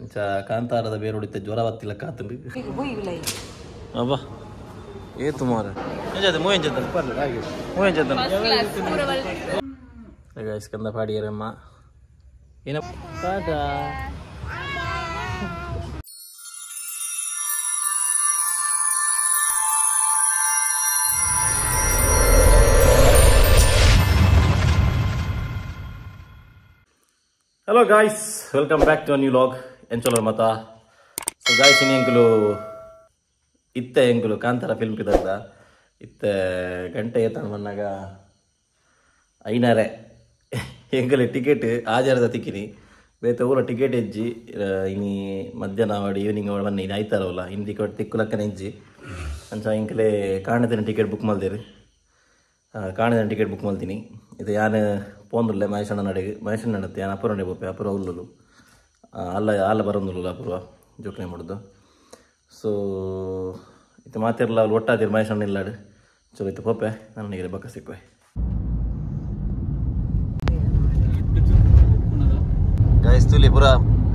ಅಂಚ ಕಾಂತಾರದ ಬೇರೆ ಹೊಡಿತ ಜ್ವರ ಬತ್ತಿಲ್ಲ ಕಾತುಂಡು ಅಬ್ಬಾ ಏತು ಮಾರ ಮೂವನ್ ಜೊತೆ ಸ್ಕಂದ ಪಾಡಿಯರಮ್ಮ ಏನ ಪಾಠ hello guys, welcome back to a new vlog. ಎಂಚೋಲರ್ ಮತ. ಸೊ ಗಾಯ್ಸ್, ಇನ್ನು ಎಂಕುಲು ಇತ್ತೆ ಎಂಕುಲು ಕಾಂತಾರ ಫಿಲ್ಮ್ ಪಿದಾಗ ಇತ್ತೆ ಗಂಟೆ ಏತನ ಮನ್ನಾಗ ಐನಾರೆ ಎಂಕುಲು ಟಿಕೆಟ್ ಆಜಾರದ ತಿಕ್ಕಿನಿ ಬೇತ ಊರ ಟಿಕೆಟ್ ಹೆಜ್ಜಿ ಇನಿ ಮಧ್ಯಾಹ್ನ ಅವಡಿ ಈವ್ನಿಂಗ್ ಅವಳ ಬನ್ನಿ ಇನ್ನು ಆಯ್ತಾರವಲ್ಲ ಇನ್ನು ಟಿಕೆಟ್ ತಿಕ್ಕುಲಕ್ಕನೆ ಹೆಜ್ಜಿ ಅಂಚ ಇಂಕಲೆ ಕಾಣದಿನ ಟಿಕೆಟ್ ಬುಕ್ ಮಾಡ್ದೇರಿ. ಕಾಣದಿನ ಟಿಕೆಟ್ ಬುಕ್ ಮಾಡ್ತೀನಿ. ಇದು ಯಾನು ಪೋಂದುಲ್ಲೆ ಮಹೇಶಣ್ಣ ನಡೆಗೆ ಮಹೇಶಣ್ಣ ನಡತ್ತೆ ಯಾನು ಅಪುರ ನಡೆ ಬೋಪೆ ಅಪುರ ಉಲ್ಲುಲು ಅಲ್ಲ ಬರೋದಿಲ್ಲ ಅಪುರ ಜೋಕನೆ ಮಾಡೋದು. ಸೊ ಇದು ಮಾತಿರಲ್ಲ ಅಲ್ಲಿ ಒಟ್ಟಾದಿರು ಮಹೇಶಣ್ಣ ಇಲ್ಲಾಡು ಚಲೋ ಇತ್ತು ಪೋಪೆ ನನಗೆ ಬಕ್ಕ ಸಿಕ್ಕುವೆ. ಗಾಯ್ಸ್ ತುಲಿ ಪುರ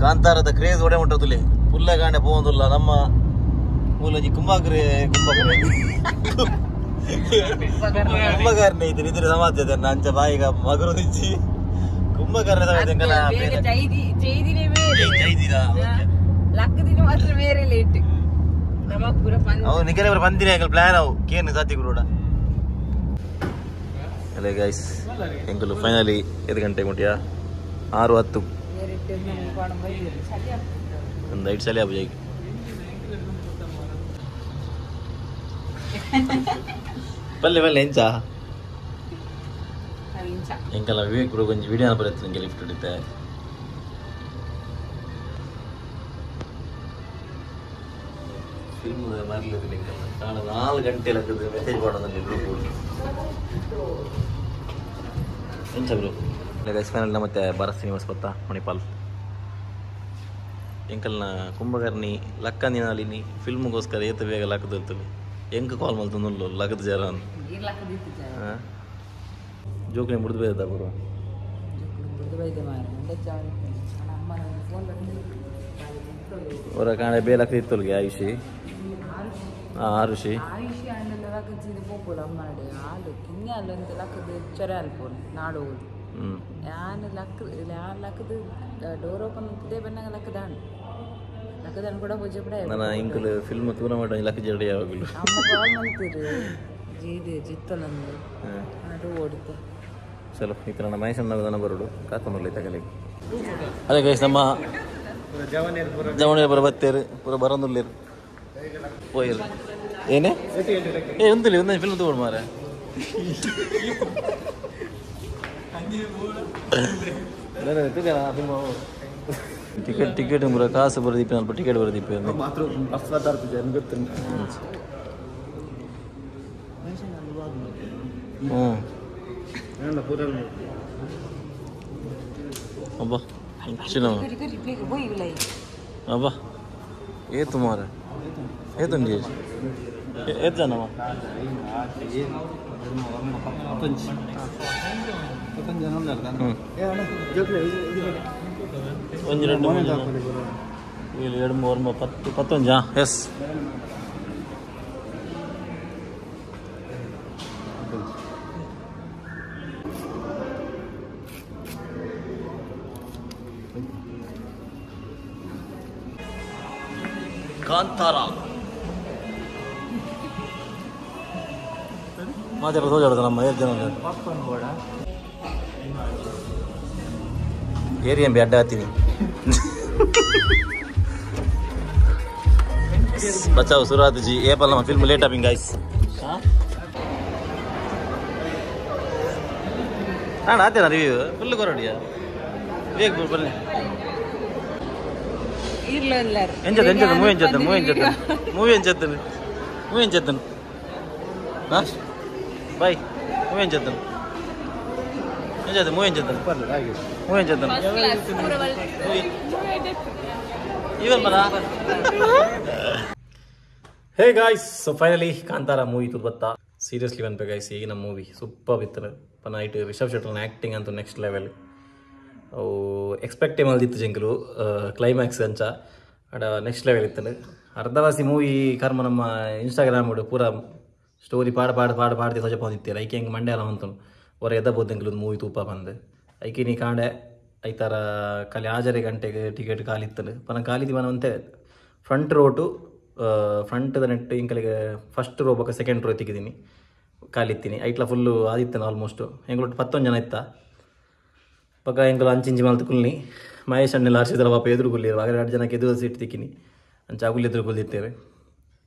ಕಾಂತಾರದ ಕ್ರೇಜ್ ಒಡೆ ಮುಟ್ಟ ತುಲಿ ಪುಲ್ಲ ಗಾಂಡೆ ಪೋಂದುಲ್ಲ ನಮ್ಮ ಮೂಲಜಿ ಕುಂಭಾಗ್ರೆ ಕುಂಭಕಾರನೇ ಇದ್ದೀನಿ ಇದ್ರೆ ಸಮಾಜ ಅಂಚ ಬಾಯಿಗ ಮಗರು ನಿಚ್ಚಿ ಕುಂಭಕಾರನೇ ಅವು ನಿಖರೆ ಬಂದಿನಿ ಎಂಕಲ್ ಪ್ಲಾನ್ ಅವು ಕೇನು ಸಾತಿ ಕೂಡ ಅಲ್ಲೇ ಗೈಸ್ ಎಂಕಲು ಫೈನಲಿ 5 ಗಂಟೆ ಮುಟ್ಟಿಯ 6:10 ಒಂದು 5 ಸಲ ಆಗಿ ಪಲ್ಲೆ ಪಲ್ಲೆ ಎಂಚ ಎಂಕಲ್ಲ ವಿವೇಕ್ ಕೂಡ ಕೊಂಚ ವಿಡಿಯೋ ಬರುತ್ತೆ ನಿಂಗೆ ಲಿಫ್ಟ್ ಹಿಡಿತೆ ಫಿಲ್ಮ್ ಮರಲಿದ್ದು ನಿಂಗಲ್ಲ ಕಾಣ 4 ಗಂಟೆ ಲಕ್ಕದ ಮೆಸೇಜ್ ಮಾಡೋದಲ್ಲಿ ಗ್ರೂಪ್ ಎಂಚ ಗ್ರೂಪ್ ಗೈಸ್ ಫೈನಲ್ ಮತ್ತೆ ಭಾರತ್ ಶ್ರೀನಿವಾಸ್ ಬತ್ತ ಮಣಿಪಾಲ್ ಎಂಕಲ್ನ ಕುಂಭಕರ್ಣಿ ಲಕ್ಕಂದಿನಾಲಿನಿ ಫಿಲ್ಮ್ಗೋಸ್ಕರ ಏತು ಬೇಗ ಲಕ್ಕದಿರ್ತವೆ ಎಂಕ ಕಾಲ್ ಮಾಡ್ತು ಲಗದ ಜರ ಅಂತ ಜೋಕ್ನೆ ಮುಡ್ದು ಬೇದ ಬರುವ ಅವರ ಕಾಣ ಬೇಲಕ್ಕ ಇತ್ತಲ್ಗೆ ಆಯುಷಿ ಆರುಷಿ ನನ್ನ ಇಂಕಲ್ ಫಿಲ್ಮ್ ತೂರ ಮಾಡ ಲಕ್ಕ ಜಡಿ ಯಾವಾಗಲೂ ಚಲೋ ಈ ಥರ ನಮ್ಮ ಮಹೇಶಣ್ಣ ದನ ಬರೋಡು ಕಾತಂಬರ್ಲಿ ತಗಲಿಗೆ ಅದೇ ಗೈಸ್ ನಮ್ಮ ಜವಣಿಯರ್ ಬರ ಬತ್ತೇರು ಪೂರ ಬರೋದಿಲ್ಲೇರು ಹೋಯ್ರು ಏನೇ ಒಂದಿಲ್ಲ ಒಂದೇ ಫಿಲ್ಮ್ ತಗೊಂಡು ಮಾರ ಟಿಕೆಟ್ ಬರ ಕಾಸು ಬರೋದಿಪ್ಪ ಸ್ವಲ್ಪ ಟಿಕೆಟ್ ಬರೋದಿಪ್ಪ ಅಬ್ಬಾ ಅಬ್ಬಾ ಏತು ಮಾರ ಏತು ಏತ್ ಜನವ ಒಂದು 2 ಇಲ್ಲಿ 2 3 10 11 ಎಸ್ ಕಾಂತಾರ ಮಾತಾಡೋದು ಹೋಗಿ ನಮ್ಮ 5 ಜನ ಏರಿಯಂ ಬಿ ಅಡ್ಡ ಹತ್ತೀನಿ ಬಚಾವ್ ಸುರಾತ್ ಜಿ ಏಪಲ್ ನಮ್ಮ ಫಿಲ್ಮ್ ಲೇಟ್ ಆಪಿಂಗ್ ಗೈಸ್ ನಾನು ಆತೇನ ರಿವ್ಯೂ ಫುಲ್ ಕೊರಡಿಯ ಬೇಗ ಬನ್ನಿ ಎಂಚದ ಮೂವಿ ಎಂಚತ್ತನು ಹಾಂ ಬಾಯ್ ಮೂವಿ ಎಂಚತ್ತನು ಮೂವಿ ಎಂಚತ್ತನು ಇವನ್ ಮರ hey guys. So finally Kantara movie ತುರ್ಬತ್ತ ಸೀರಿಯಸ್ಲಿ ಅನ್ಬೇಕು ಗೈಸ್. ಈಗಿನ ಮೂವಿ ಸೂಪರ್ ಇತ್ತು. ನೈಟ್ ರಿಷಬ್ ಶೆಟ್ಟರ್ನ ಆ್ಯಕ್ಟಿಂಗ್ ಅಂತೂ ನೆಕ್ಸ್ಟ್ ಲೆವೆಲ್. ಅವು ಎಕ್ಸ್ಪೆಕ್ಟೇ ಮಲ್ದಿತ್ತು ಜಂಕಲು ಕ್ಲೈಮ್ಯಾಕ್ಸ್ ಅಂಚ ಅಡ ನೆಕ್ಸ್ಟ್ ಲೆವೆಲ್ ಇತ್ತಲ್ಲ ಅರ್ಧವಾಸಿ ಮೂವಿ ಕರ್ಮ ನಮ್ಮ ಇನ್ಸ್ಟಾಗ್ರಾಮ್ ಪೂರ ಸ್ಟೋರಿ ಪಾಡ್ದು ಸೊಜ ಬಂದಿತ್ತೀರ ಐಕೆ ಹೆಂಗೆ ಮಂಡ್ಯ ಅಲ್ಲ ಅಂತನು ಹೊರ ಎದ್ದಬೋದು ಒಂದು ಮೂವಿ ತೂಪ ಬಂದು ಐಕೆ ನೀ ಕಾಂಡೆ ಐತಾರ ಖಾಲಿ ಹಾಜರಿ ಗಂಟೆಗೆ ಟಿಕೆಟ್ ಖಾಲಿತ್ತಲ್ಲ ಪನ ಖಾಲಿದಿ ಮನ ಅಂತೆ ಫ್ರಂಟ್ ರೋಟು ಫ್ರಂಟ್ದ ನೆಟ್ಟು ಇಂಕಲಿಗೆ ಫಸ್ಟ್ ರೋ ಬೊಕ್ಕ ಸೆಕೆಂಡ್ ರೋ ತೆಗಿದೀನಿ ಖಾಲಿತ್ತೀನಿ ಐಟ್ಲ ಫುಲ್ಲು ಆದಿತ್ತೇನೆ ಆಲ್ಮೋಸ್ಟು ಹೆಂಗ್ಲೊಟ್ಟು 11 ಜನ ಇತ್ತ ಪಕ್ಕ ಹೆಂಗಲು ಅಂಚಿಂಚಿ ಮಲ್ತು ಕುಲ್ನಿ ಮಹೇಶ್ ಅಣ್ಣೆಲ್ಲ ಹರ್ಷಿದ್ರ ಪಾಪ ಎದುರು ಕುಲ್ಲಿರು ಹಾಗೆ 2 ಜನಕ್ಕೆ ಎದುರು ಸೀಟ್ ತಿಕ್ಕಿನಿ ಅಂಚ ಅಗುಲ್ ಎದುರು ಕುಲ್ದಿತ್ತೇವೆ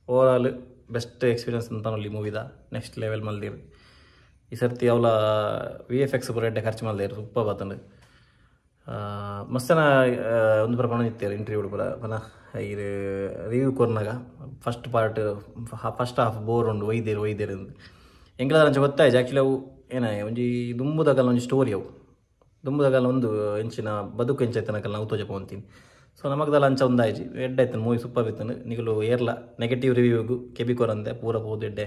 ಓವರ್ ಆಲ್ ಬೆಸ್ಟ್ ಎಕ್ಸ್ಪೀರಿಯನ್ಸ್ ಅಂತ ಅಲ್ಲಿ ಮೂವಿದ ನೆಕ್ಸ್ಟ್ ಲೆವೆಲ್ ಮಲ್ದಿರು ಈ ಸರ್ತಿ ಅವಳ VFX ಪೂರ ಎಡ್ಡೆ ಖರ್ಚು ಮಲ್ದಿರು ಸೂಪರ್ ಬರ್ತಂಡು ಮಸ್ತನ ಒಂದು ಪ್ರಮಾಣ ಇತ್ತೇರು ಇಂಟರ್ವ್ಯೂ ಪೂರ ಪುನಃ ಇದು ರಿವ್ಯೂ ಕೊರ್ನಾಗ ಫಸ್ಟ್ ಹಾಫ್ ಬೋರ್ ಉಂಡು ಒಯ್ದೇರು ಎಂಗ್ಲಾದ ಅಂಚ ಗೊತ್ತಾಯ್ತು ಆ್ಯಕ್ಚುಲಿ ಅವು ಏನ ಒಂಜಿ ದುಂಬುದಾಗಲ್ಲ ಒಂಜಿ ಸ್ಟೋರಿ ಅವು ದುಂಬುದಾಗಲ್ಲ ಒಂದು ಎಂಚಿನ ಬದುಕು ಎಂಚೈತನಕಲ್ಲ ನಾವು ತೋಜಪ್ಪ ಅಂತೀನಿ ಸೊ ನಮಗದಲ್ಲ ಅಂಚ ಒಂದಾಯ್ತು ಎಡ್ಡಾಯ್ತಾನೆ ಮೂವಿ ಸೂಪರ್ ಇತ್ತು ನಿಗಲು ಏರ್ಲ ನೆಗೆಟಿವ್ ರಿವ್ಯೂಗೂ ಕೆಬಿಕೋರ್ ಅಂದೆ ಪೂರ ಹೋದು ಎಡ್ಡೆ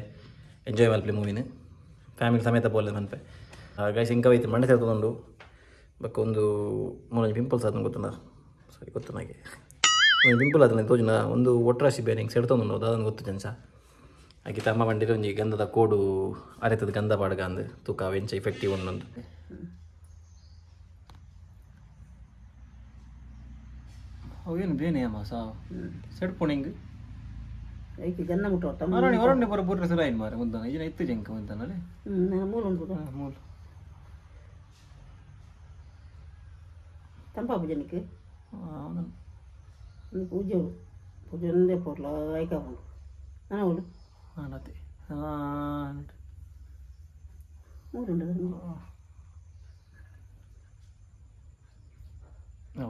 ಎಂಜಾಯ್ ಮಲ್ಪಲಿ ಮೂವಿನ ಫ್ಯಾಮಿಲಿ ಸಮೇತ ಬೋಲೆ ಮನ್ಪೆ ಗೈಸ್ ಇಂಕವೈತೆ ಮಂಡೆ ಸೇರ್ತೊಂಡು ಬಕ್ಕ ಒಂದು 3 ಪಿಂಪಲ್ಸ್ ಆದ ಗೊತ್ತುಂಡ ಸರಿ ಗೊತ್ತು ನನಗೆ ಒಂದು ಪಿಂಪಲ್ ಆದ ತೋಜಿನ ಒಂದು ಒಟ್ರಾಶಿ ಬೇರೆ ಹಿಂಗೆ ಸೆಡ್ತೊಂದು ಅದನ್ನು ಗೊತ್ತು ಜಂಚ ಹಾಗೆ ತಮ್ಮ ಬಂಡಿರೋ ಒಂಜಿ ಗಂಧದ ಕೋಡು ಅರೆತದ ಗಂಧ ಪಾಡ್ಗ ಅಂದು ತೂಕ ವೆಂಚ ಇಫೆಕ್ಟಿವ್ ಒಂದೊಂದು ಅವೇನು ಬೇನೆ ಅಮ್ಮ ಸಾ ಸೆಡ್ಪುಣಿಂಗ್ ಗನ್ನ ಮುಟ್ಟೋಟ ಹೊರಣ್ಯ ಬರೋ ಬುರ್ರೆ ಸರ ಏನು ಮಾರೆ ಮುಂದಾನ ಈಗಿನ ಇತ್ತು ಜಂಕ ಮುಂತಾನಲ್ಲೇ ಮೂಲ ಉಂಟು ಮೂಲ ತಂಪಾಪು ಜನಕ್ಕೆ ಪೂಜೆ ಒಂದೇ ಪೋಟ್ಲ ಐಕಾಪುಂಡು ಅವಳು ಅದೇ ಮೂರುಂಡು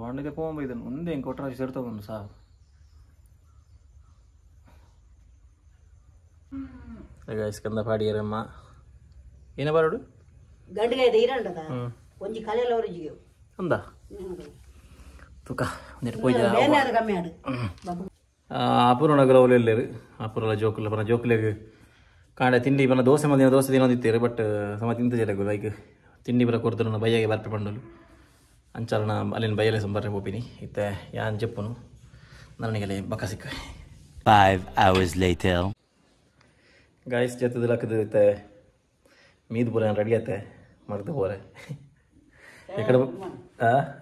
ವಾಂಡಿದೆ ಪೋಂಬ ಇದನ್ನು ಮುಂದೆ ಹೆಂಗೆ ಕೊಟ್ಟರೆ ಸೇರ್ತಗೊಂಡು ಸಾ ಸ್ಕಂದ ಪಾಡಿಯರಮ್ಮ ಏನ ಬಾರೋಡು ಗಂಡಿಗೆ ಇದೆ ಇರಂಡದ ಒಂಜಿ ಕಲೆಲ್ಲ ಅವರಿಗೆ ಒಂದ ತೂಕ ಒಂದೆರಡು ಪೂಜೆ ಕಮ್ಮಿ ಆಡು ಅಪೂರ್ಣ ಗ್ರೌಲ್ ಎಲ್ಲೇರು ಅಪೂರ್ವ ಜೋಕುಲ ಪನ ಜೋಕುಲೆಗ್ ಕಾಂಡೆ ತಿಂಡಿ ಪನ ದೋಸೆ ದಿನೊಂದಿತ್ತೇರು ಬಟ್ ಸಮ ತಿಂತ ಜರಗು ಲೈಕ್ ತಿಂಡಿ ಬರ ಕೊಡ್ತಾರೆ ಬಯ್ಯಾಗೆ ಬರ್ಪೆ ಪಂಡಲು ಅಂಚಾರಣ ಅಲ್ಲಿನ ಬಯ್ಯಲೆ ಸಂಬರ್ರೆ ಹೋಪಿನಿ ಇತ್ತೆ ಯಾನ್ ಜಪ್ಪನು ನನಗೆ ಬಕ್ಕ ಸಿಕ್ಕ 5 hours later ಗಾಯ್ಸ್ ಜತ್ತದ ಲಕ್ಕದ ಇತ್ತೆ ಮೀದ್ ಪೂರ ರೆಡಿ ಆಯ್ತೆ ಮರ್ದು ಪೋರೆ ಎಕಡೆ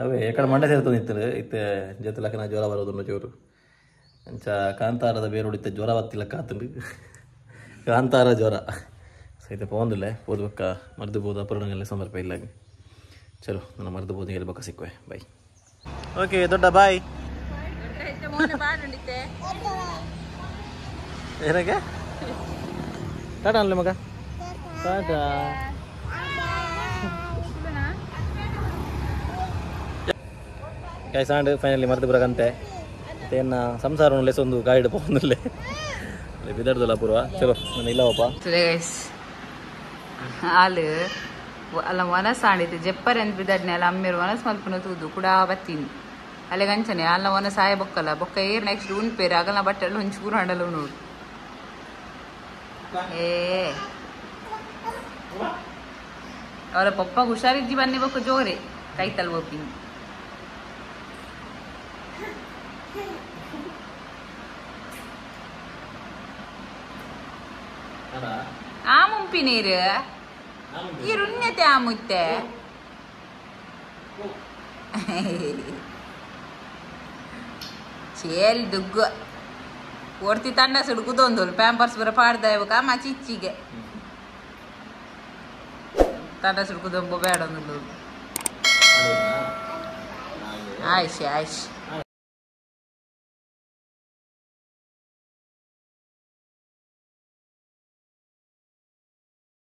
ಅವೇ ಎಕಡೆ ಮಂಡ್ಯ ಸೇರ್ತಂದಿತ್ತು ಇತ್ತೆ ಜೊತೆ ಲಕ್ಕನ ಜ್ವರ ಬರೋದು ಜೋರು ಅಂಚ ಕಾಂತಾರದ ಬೇರು ಹೊಡಿತೆ ಜ್ವರ ಬತ್ತಿಲ್ಲ ಕಾತಂಡು ಕಾಂತಾರ ಜ್ವರ ಸಹಿತ ಪೋಂದಿಲ್ಲ ಓದ್ಬೇಕ ಮರ್ದು ಬೋದು ಅಪೂರ್ಣಗೆಲ್ಲ ಸಂದರ್ಭ ಇಲ್ಲ ಚಲೋ ನನ್ನ ಮರ್ದು ಬೋದು ಹೇಳಿ ಬಕ್ಕ ಸಿಕ್ಕುವೆ ಬಾಯ್ ಓಕೆ ದೊಡ್ಡ ಬಾಯ್ ಏನಕ್ಕೆ ಟಾಟಾ ಅನ್ಲಿ ಮಗ ಟಾಟಾ ಕಾಯ್ಸಾಂಡ್ ಫೈನಲಿ ಮರ್ದು ಬರಕಂತೆ ಮತ್ತೇನ ಸಂಸಾರ ಲೆಸೊಂದು ಗಾಯಿಡ್ ಪೋಂದಿಲ್ಲ ಬಿದರ್ದಲ್ಲ ಪೂರ್ವ ಚಲೋ ನಾನು ಇಲ್ಲವಪ್ಪ ಹಾಲು ಅಲ್ಲ ಮನಸ್ಸು ಆಡಿತು ಜೆಪ್ಪರ್ ಅಂತ ಬಿದ್ದಡ್ನೆ ಅಲ್ಲ ಅಮ್ಮೇರು ಮನಸ್ಸು ಮಲ್ಪನ ತೂದು ಕೂಡ ಬತ್ತೀನಿ ಅಲ್ಲೇ ಗಂಚನೆ ಅಲ್ಲ ಮನ ಸಾಯ ಬೊಕ್ಕಲ್ಲ ಬೊಕ್ಕ ಏರ್ ನೆಕ್ಸ್ಟ್ ಉಣ್ಪೇರು ಆಗಲ್ಲ ಬಟ್ಟೆಲ್ಲ ಒಂಚೂರು ಹಂಡಲ್ಲ ನೋಡು ಏ ಅವರ ಪಪ್ಪ ಹುಷಾರಿದ್ದಿ ಬನ್ನಿ ಬೊಕ್ಕ ಜೋರೆ ಕೈತಲ್ ಒಪ್ಪಿನಿ ಆ ಮುಂಪಿ ನೀರು ಈ ರುಣ್ಯತೆ ಆ ಮುತ್ತೆ ಚೇಲ್ ದುಗ್ಗು ಒಡ್ತಿ ತಂಡ ಸುಡುಕುದೊಂದು ಪ್ಯಾಂಪರ್ಸ್ ಬರ ಪಾಡ್ದ ಇವಾಗ ಮಚಿಚ್ಚಿಗೆ ತಂಡ ಸುಡುಕುದೊಂಬ ಬೇಡ ಒಂದು ಆಯ್ಷೆ